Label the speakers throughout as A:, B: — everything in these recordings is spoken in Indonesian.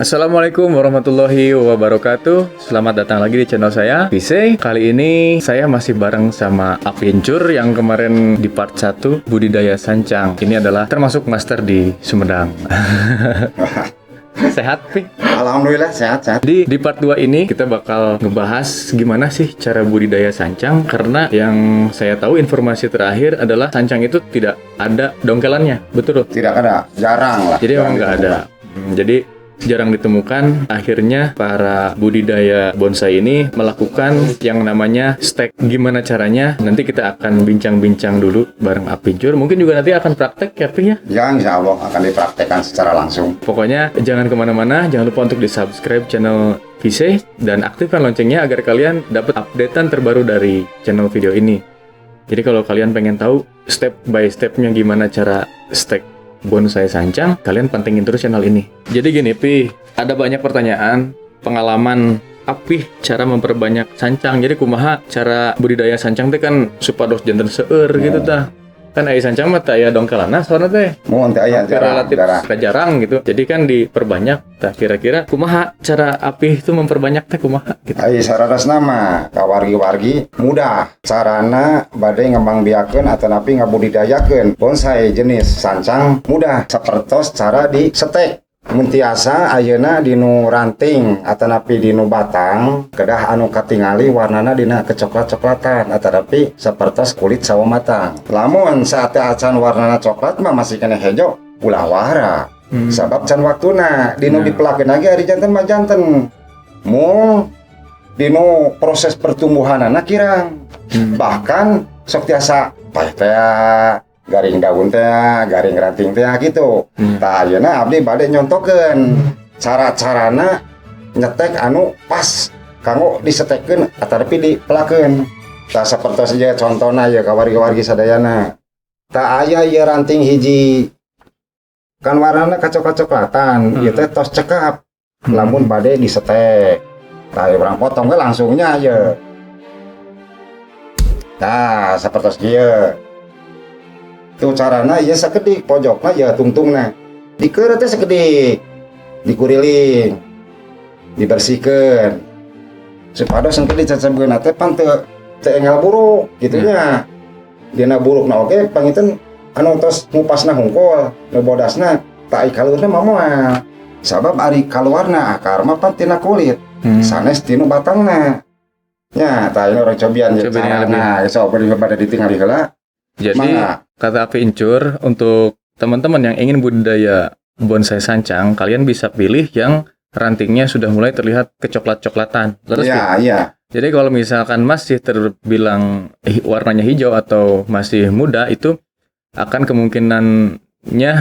A: Assalamualaikum warahmatullahi wabarakatuh. Selamat datang lagi di channel saya, Vise. Kali ini saya masih bareng sama Apincur yang kemarin di part 1 budidaya sancang. Ini adalah termasuk master di Sumedang. Sehat, Pi?
B: Alhamdulillah sehat.
A: Di part 2 ini kita bakal ngebahas gimana sih cara budidaya sancang, karena yang saya tahu informasi terakhir adalah sancang itu tidak ada dongkelannya, betul?
B: Tidak ada, jarang lah.
A: Jadi memang nggak ada. Jadi jarang ditemukan. Akhirnya para budidaya bonsai ini melakukan yang namanya stek. Gimana caranya? Nanti kita akan bincang-bincang dulu bareng Apincur. Mungkin juga nanti akan praktek ya, Pi ya?
B: Ya, insya Allah akan dipraktekkan secara langsung.
A: Pokoknya jangan kemana-mana. Jangan lupa untuk di-subscribe channel Vise dan aktifkan loncengnya agar kalian dapat updatean terbaru dari channel video ini. Jadi kalau kalian pengen tahu step by stepnya gimana cara stek bonsai sancang, kalian pantengin terus channel ini. Jadi gini, Pi, ada banyak pertanyaan, pengalaman Api cara memperbanyak sancang. Jadi kumaha cara budidaya sancang teh kan supados janten seueur gitu tah. Kan aya sancang mah teh aya dongkelana soalna teh.
B: Mohon teh aya
A: Relatif jarang gitu. Jadi kan diperbanyak. Tah kira-kira kumaha cara Api itu memperbanyak teh kumaha gitu.
B: Ai sararasna mah ka wargi-wargi mudah. Carana bade ngembang biakeun atanapi ngabudidayakeun bonsai jenis sancang mudah. Sapertos cara di setek. Mun tiasa ayeuna dinu ranting atanapi dinu batang kedah anu katingali warnana dina kecoklat-coklatan atanapi sapertos kulit sawo matang. Lamun saat acan warnana coklat mah masih kena hejo ulah wara. Sabab can waktuna dinu dipelakeun lagi ari janten mah janten. Mung dinu proses pertumbuhanana kirang. Bahkan sok tiasa paeh teh garing daun teh, garing ranting teh gitu. Tah ayeuna abdi bade nyontokeun cara-carana nyetek anu pas kanggo disetekkeun atapi dipelakeun. Tah sapertos ieu contona ieu ka wargi-wargi sadayana. Tah aya ieu ranting hiji kan warnana kacoklat-coklatan, ieu teh tos cekap. Lamun bade disetek. Tah urang potong ge langsungnya ieu. Tah sapertos kieu. Tuh carana ya sakedik pojokna ya tungtungna dikeur teh sakedik dikuriling dibersihkeun supados engke dicacabkeun teh pan teu enggal buruk kitu nya dina burukna oge pangiten anu tos ngupasna hungkul nu bodasna tak ai kaluarna moal sabab ari kaluarna akar mah pan tina kulit sanes tinu batangna nya tah ini orang cobian ya carana sok pada ditingali heula.
A: Jadi kata Apincur, untuk teman-teman yang ingin budidaya bonsai sancang, kalian bisa pilih yang rantingnya sudah mulai terlihat kecoklat-coklatan.
B: Iya.
A: Jadi kalau misalkan masih terbilang warnanya hijau atau masih muda, itu akan kemungkinannya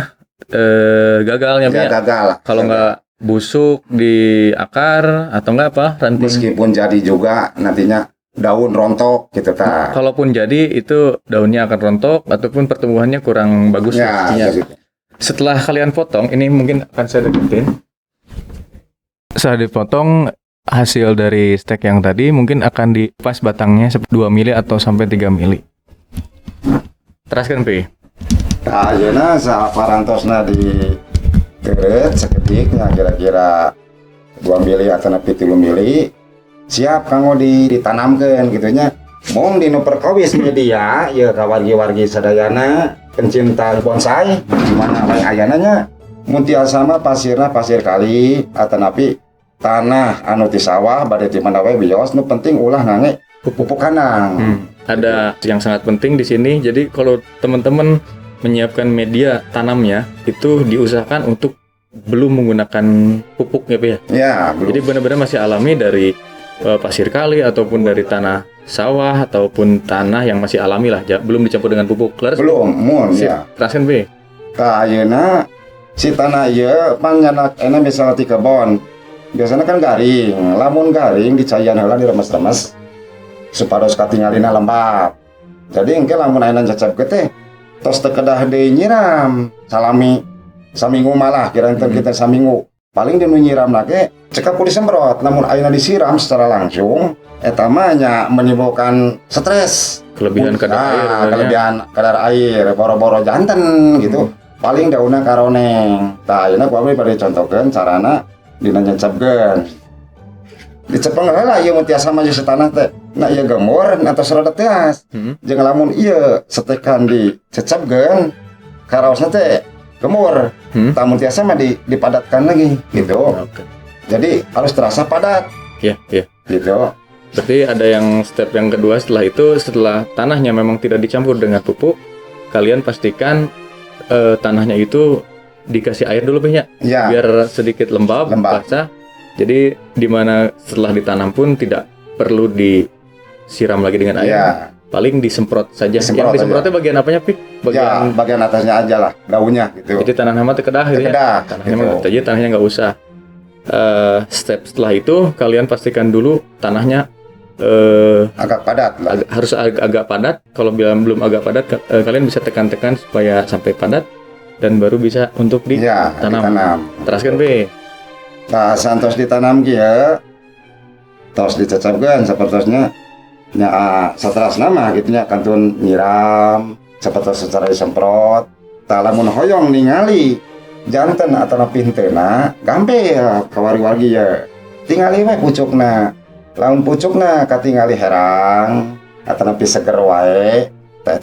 A: gagalnya.
B: Ya, gagal.
A: Kalau nggak busuk di akar atau nggak apa ranting.
B: Meskipun jadi juga nantinya daun rontok gitu ta.
A: Kalaupun jadi itu daunnya akan rontok ataupun pertumbuhannya kurang bagus.
B: Ya, gitu.
A: Setelah kalian potong, ini mungkin akan saya deketin. Setelah dipotong hasil dari stek yang tadi mungkin akan dipas batangnya 2 mili atau sampai 3 mili. Teruskan, Pi.
B: Nah, ayeuna saparantosna di geret sakedik nya kira-kira 2 mili atau 3 mili. Siap kanggo ditanamkeun gitu nya. Mung dinu perkawis media ya ka wargi-wargi sadayana pencinta bonsai di mana wae ayana nya mun tiasa mah pasirna pasir kali atanapi tanah anu ti sawah bade di mana wae bios nu penting ulah ngange pupuk kanang.
A: Ada yang sangat penting di sini. Jadi kalau teman-teman menyiapkan media tanamnya itu diusahakan untuk belum menggunakan pupuk ya, Pak ya?
B: Ya, belum.
A: Jadi benar-benar masih alami dari pasir kali ataupun dari tanah sawah ataupun tanah yang masih alami lah, belum dicampur dengan pupuk. Laras?
B: Belum, mun ya.
A: Teruskan, Pi.
B: Ka ayeuna si tanah ieu pan nyanak ena misalnya ti kebon. Biasanya kan garing, lamun garing dicayan heula diremes-remes supados katingalina lembab. Jadi engke lamun ayeuna cacap teh tos teu kedah deui nyiram salami saminggu malah kira-kira kita saminggu. Paling dinu nyiram lagi cekap ku disemprot, namun ayeuna disiram secara langsung eta mah nya menimbulkan stres,
A: kelebihan
B: kadar air boro-boro janten gitu. Paling daunna karoneng. Tah ayeuna ku abdi bade contohkeun carana dina nyecepkeun. Dicepeng heula ieu mun tiasa maju setanah teh. Nah ieu gemur atau serada teas. Jeung lamun ieu setekan dicecepkeun karaosna teh gemur. Tamun tiasa mah dipadatkan lagi gitu.
A: Oke.
B: Jadi harus terasa padat
A: Ya, ya.
B: gitu.
A: Berarti ada yang step yang kedua setelah itu, setelah tanahnya memang tidak dicampur dengan pupuk, kalian pastikan tanahnya itu dikasih air dulu Pih,
B: Ya.
A: biar sedikit lembab,
B: Lembab.
A: basah. Jadi dimana setelah ditanam pun tidak perlu disiram lagi dengan air,
B: Ya.
A: paling disemprot saja.
B: Disemprot
A: Yang disemprotnya bagian apanya Pih?
B: Ya, bagian atasnya aja lah, daunnya gitu.
A: Jadi tanah mah kedah gitu ya.
B: Kekedah,
A: Tanahnya
B: gitu.
A: mah jadi tanahnya nggak usah. Step setelah itu kalian pastikan dulu tanahnya
B: Agak padat lah.
A: harus agak padat. Kalau belum agak padat, kalian bisa tekan-tekan supaya sampai padat dan baru bisa untuk
B: Ya,
A: ditanam.
B: ditanam.
A: Teruskan P.
B: Nah, santos ditanam kieu tos dicecapkeun sapertosnya nya saterasna mah gitu nya kantun nyiram sapertos secara disemprot. Tah lamun hoyong ningali janten atau pinteuna gampil kawari-wargi ya. Tingali we pucukna. Lamun pucukna katingali herang atau seger wae teh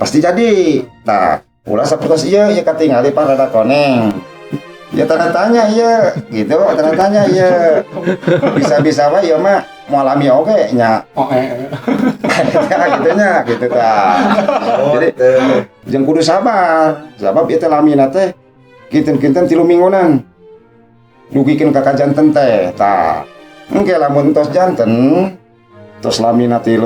B: pasti jadi. Nah, ulah sapertos ieu katingali parada koneng. Ya tanda tanya iya gitu, tanda tanya iya. Bisa-bisa wae ya mah mau alami oge nya. Ya gitunya gitu tah. Jadi jeung kudu sabar. Sabab ieu teh lamina teh kinten-kinten 3 minggunan. Dugikeun ka janten teh tah. Engke lamun tos janten tos lamina 3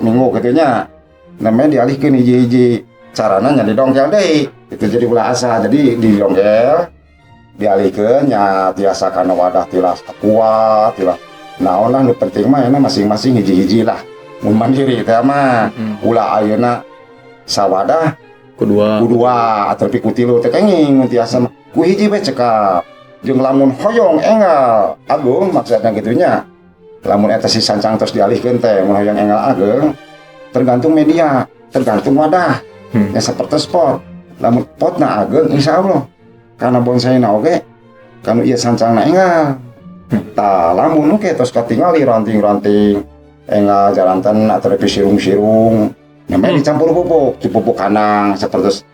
B: minggu kitu nya. Namanya dialihkeun hiji-hiji carana nya didongkel deui. Itu jadi ulah asa. Jadi didongkel dialihkeun nya tiasa kana wadah tilas aqua tilas naon lah nu penting mah euna masing-masing hiji-hiji lah mun mandiri teh mah ulah ayeuna sawadah kudua atau pi kutilu teh kenging mun tiasa mah ku hiji we cekap jeung lamun hoyong enggal agung maksudna kitu nya lamun eta si sancang tos dialihkeun teh mun hoyong enggal ageng tergantung media tergantung wadah nya saperti spot lamun potna ageng insyaallah karena bonsai na oge kanu ieu sancangna enggal. Tah lamun oge tos katingali ranting-ranting enggal jalanten atau sirung-sirung. Namanya dicampur pupuk, di pupuk kandang sapertos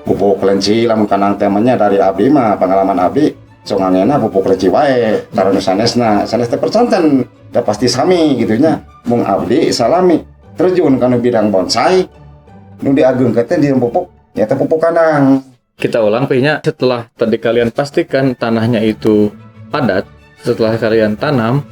B: pupuk kelenci lamun kandang temanya dari abdi mah pengalaman abdi sok ngangena pupuk kelenci wae. Karena sanesna, sanes teh percanten da pasti sami gitu nya. Mung abdi salami terjun kana bidang bonsai nu diagengkeun teh di pupuk nya teh pupuk kandang.
A: Kita ulang P-nya, setelah tadi kalian pastikan tanahnya itu padat, setelah kalian tanam,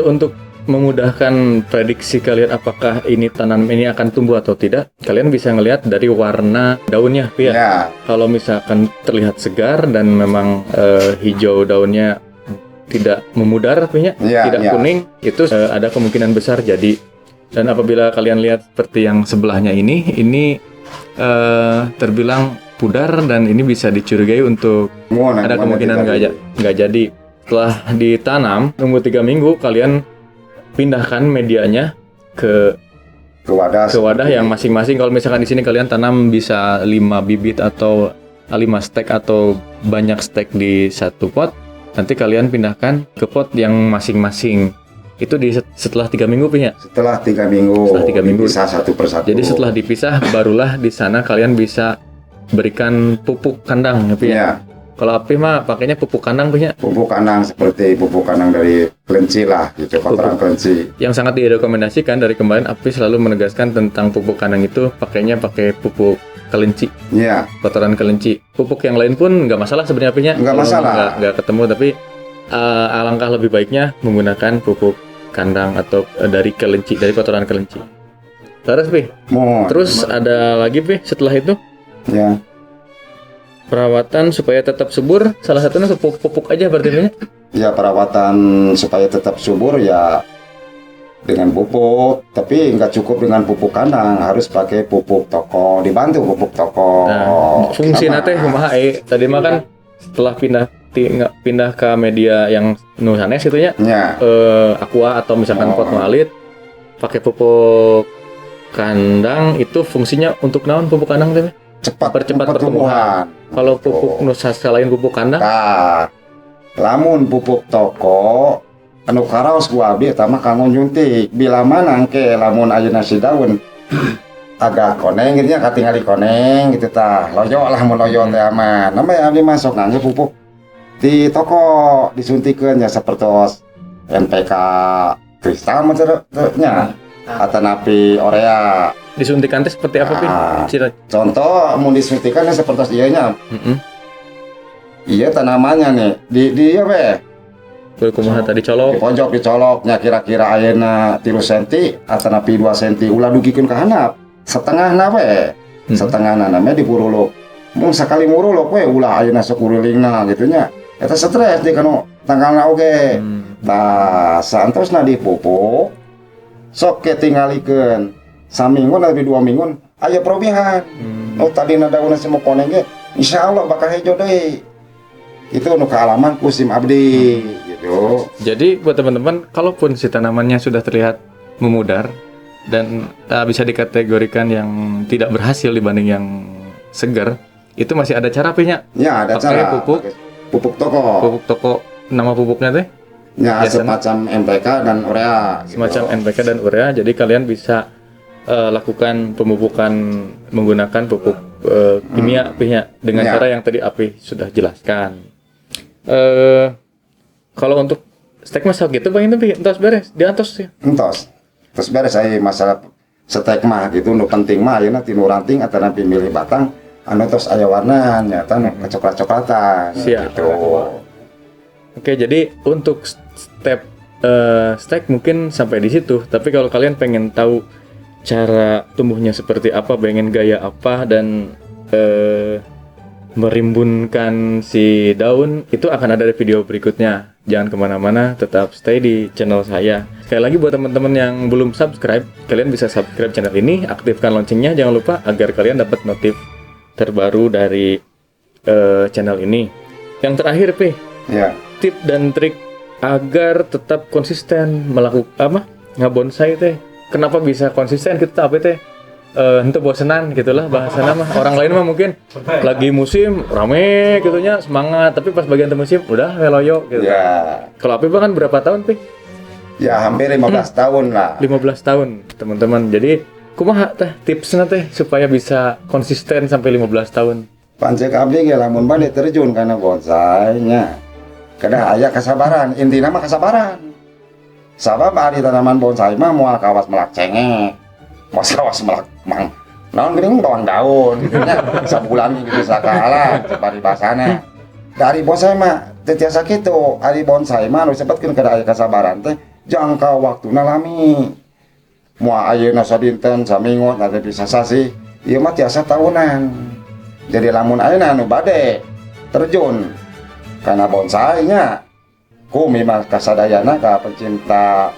A: untuk memudahkan prediksi kalian apakah ini tanam ini akan tumbuh atau tidak, kalian bisa ngelihat dari warna daunnya, P ya.
B: Ya.
A: Kalau misalkan terlihat segar dan memang hijau daunnya tidak memudar, P-nya,
B: Ya,
A: tidak
B: ya.
A: kuning, itu ada kemungkinan besar jadi. Dan apabila kalian lihat seperti yang sebelahnya ini terbilang pudar dan ini bisa dicurigai untuk ada kemungkinan nggak jadi. Setelah ditanam tunggu 3 minggu kalian pindahkan medianya ke wadah yang masing-masing. Kalau misalkan di sini kalian tanam bisa 5 bibit atau 5 stek atau banyak stek di satu pot, nanti kalian pindahkan ke pot yang masing-masing. Itu setelah 3 minggu punya.
B: Setelah 3 minggu.
A: Setelah 3 minggu
B: dipisah satu persatu.
A: Jadi setelah dipisah barulah di sana kalian bisa berikan pupuk kandang ya, Pi, ya.
B: Ya,
A: Kalau Api mah pakainya pupuk kandang punya.
B: pupuk kandang seperti pupuk kandang dari kelenci lah gitu, kotoran kelenci.
A: Yang sangat direkomendasikan dari kemarin Api selalu menegaskan tentang pupuk kandang itu pakainya pakai pupuk kelenci,
B: Iya,
A: kotoran kelenci. Pupuk yang lain pun nggak masalah sebenarnya Apinya.
B: Nggak
A: Kalau
B: masalah.
A: Nggak ketemu tapi alangkah lebih baiknya menggunakan pupuk kandang atau dari kelenci, dari kotoran kelenci. Terus Pi, terus ada lagi Pi setelah itu
B: ya,
A: perawatan supaya tetap subur, salah satunya pupuk aja berarti Pi.
B: ya perawatan supaya tetap subur ya dengan pupuk, tapi nggak cukup dengan pupuk kandang, harus pakai pupuk toko, dibantu pupuk toko.
A: Nah, fungsi nate kumaha tadi mah kan setelah pindah ke media yang nusanes gitu ya.
B: Ya,
A: Aqua atau misalkan pot alit pakai pupuk kandang itu fungsinya untuk naon pupuk kandang teh?
B: cepat
A: Percepat pertumbuhan. Kalau pupuk nusa selain pupuk kandang
B: Nah, lamun pupuk toko anu karaos ku abi eta mah kanggo nyuntik bila mana engke lamun ayeuna si daun agak koneng gitu nya katingali koneng gitu tah loyo lah mun loyo teh aman namanya abdi masuk ngangge pupuk di toko disuntikeun nya sapertos NPK kristal mah nya atanapi urea
A: Disuntikan teh seperti apa, Pin?
B: contoh mun disuntikan nya sapertos ieu nya iya tanamannya nih di ieu we
A: Kumaha tadi
B: di
A: colok.
B: pojok dicoloknya kira-kira ayeuna 3 cm atanapi 2 cm ulah dugikeun ka handap setengahna we setengahna namanya dipuruluk mun sakali muruluk we ulah ayeuna sakurulingna gitu nya eta stres di kanu tanggalna oge tah santosna dipupuk sok ke tinggalikeun saminggu lebih 2 minggu aya perubahan oh tadina daunna semua koneng ge insyaallah bakal hejo deui itu nu kealaman kusim abdi gitu.
A: Jadi buat teman-teman, kalaupun si tanamannya sudah terlihat memudar dan bisa dikategorikan yang tidak berhasil dibanding yang segar, itu masih ada cara punya.
B: Ya ada
A: pakai
B: cara. Pupuk toko.
A: Pupuk toko, nama pupuknya teh?
B: Ya
A: Biasanya,
B: semacam NPK dan urea.
A: Semacam NPK dan urea. Jadi kalian bisa lakukan pemupukan menggunakan pupuk kimia dengan cara yang tadi Api sudah jelaskan. Kalau untuk stek masak gitu Bang itu entos beres, diantos ya.
B: Entos. Terus beres aya masalah stek mah gitu nu penting mah ayeuna ti nu ranting atana milih batang anu tos aya warna nya tan kecoklat-coklatan gitu.
A: Oke, jadi untuk step stek mungkin sampai di situ, tapi kalau kalian pengen tahu cara tumbuhnya seperti apa, pengen gaya apa dan merimbunkan si daun itu akan ada di video berikutnya. Jangan kemana-mana, tetap stay di channel saya. Sekali lagi buat teman-teman yang belum subscribe, kalian bisa subscribe channel ini, aktifkan loncengnya jangan lupa agar kalian dapat notif terbaru dari channel ini. Yang terakhir
B: Ya.
A: tip dan trik agar tetap konsisten melakukan ngabonsai teh. Kenapa bisa konsisten kita apa teh? Itu bosenan gitulah bahasana mah. Orang lain mah mungkin lagi musim rame gitunya semangat, tapi pas bagian musim udah weloyo gitu.
B: Ya.
A: Kalau Api kan berapa tahun Pi?
B: Ya hampir 15 tahun lah.
A: 15 tahun teman-teman. Jadi kumaha teh tipsnya teh supaya bisa konsisten sampai 15 tahun?
B: Pancek abdi ge lamun bade terjun kana bonsai nya. Kada aya kasabaran, intina mah kasabaran. Sabab ari tanaman bonsai mah moal kawas melak cengek. Kawas melak mang. Naon geuning bawang daun gitu nya. Sabulan gitu sakala bari basana. Dari bonsai mah teu tiasa kitu. Ari bonsai mah anu sebetkeun kada aya kasabaran teh jangka waktuna lami. Moal ayeuna sadinten saminggu ada bisa sasi. Ieu mah tiasa tahunan. Jadi lamun ayeuna anu bade terjun karena bonsai nya kumi mah kasadayana ka pencinta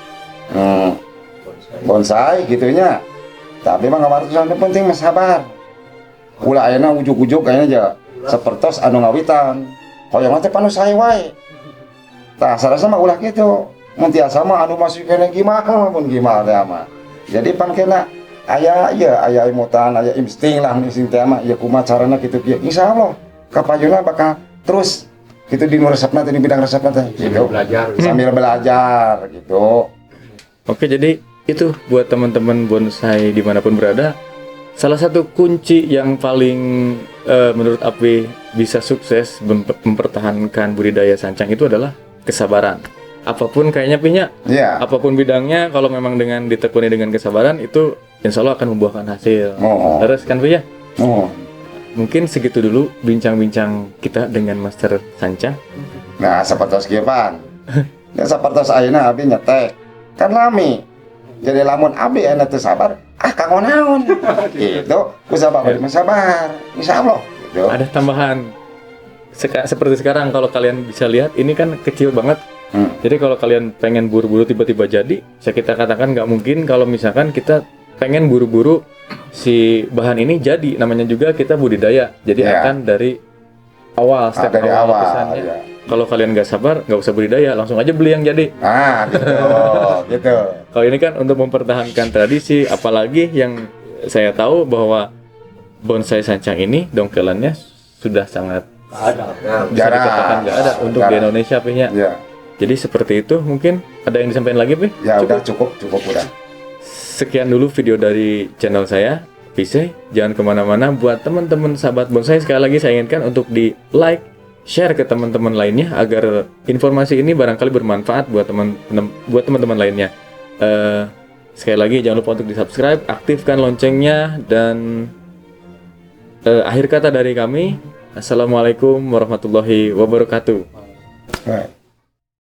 B: bonsai gitunya. Tapi mah ngawartosan penting mah sabar. Ulah ayeuna ujug-ujug kayaknya aja sapertos anu ngawitan. Hoyong teh panu sae wae. Tah sarasa mah ulah kitu. Mun tiasa mah anu masih kena gimana mun gimana teh mah. Jadi pan kena aya imutan, aya insting lah insting teh mah ya kumaha carana kitu kieu. Insyaallah kapayuna bakal terus kitu di resepna teh di bidang resepna teh gitu. Sambil belajar gitu.
A: Oke, jadi itu buat teman-teman bonsai dimanapun berada, salah satu kunci yang paling menurut Api bisa sukses mempertahankan budidaya sancang itu adalah kesabaran. Apapun kayaknya Pinya, apapun bidangnya, kalau memang dengan ditekuni dengan kesabaran itu insya Allah akan membuahkan hasil. Terus kan Pinya? Mungkin segitu dulu bincang-bincang kita dengan Master Sancang.
B: Nah, sapertos kieu pan. Ya sapertos ayeuna abdi nyetek. Kan lami. Jadi lamun abdi aya teu sabar, kanggo naon. Gitu. Ku sabar mah sabar. Insyaallah gitu.
A: Ada tambahan. Seperti sekarang kalau kalian bisa lihat ini kan kecil banget. Jadi kalau kalian pengen buru-buru tiba-tiba jadi, kita katakan nggak mungkin kalau misalkan kita pengen buru-buru si bahan ini jadi, namanya juga kita budidaya. Jadi akan dari awal, step
B: dari awal.
A: Kalau kalian nggak sabar, nggak usah budidaya, langsung aja beli yang jadi.
B: Gitu, gitu.
A: Kalau ini kan untuk mempertahankan tradisi, apalagi yang saya tahu bahwa bonsai sancang ini dongkelannya sudah sangat Bisa dikatakan nggak ada untuk di Indonesia Pi-nya.
B: Ya,
A: Jadi seperti itu, mungkin ada yang disampaikan lagi Pi?
B: ya udah cukup udah.
A: Sekian dulu video dari channel saya, Vise. Jangan kemana-mana. Buat teman-teman sahabat bonsai, sekali lagi saya ingatkan untuk di like, share ke teman-teman lainnya agar informasi ini barangkali bermanfaat buat teman-teman lainnya. Sekali lagi jangan lupa untuk di subscribe, aktifkan loncengnya, dan akhir kata dari kami, assalamualaikum warahmatullahi wabarakatuh.
B: Baik.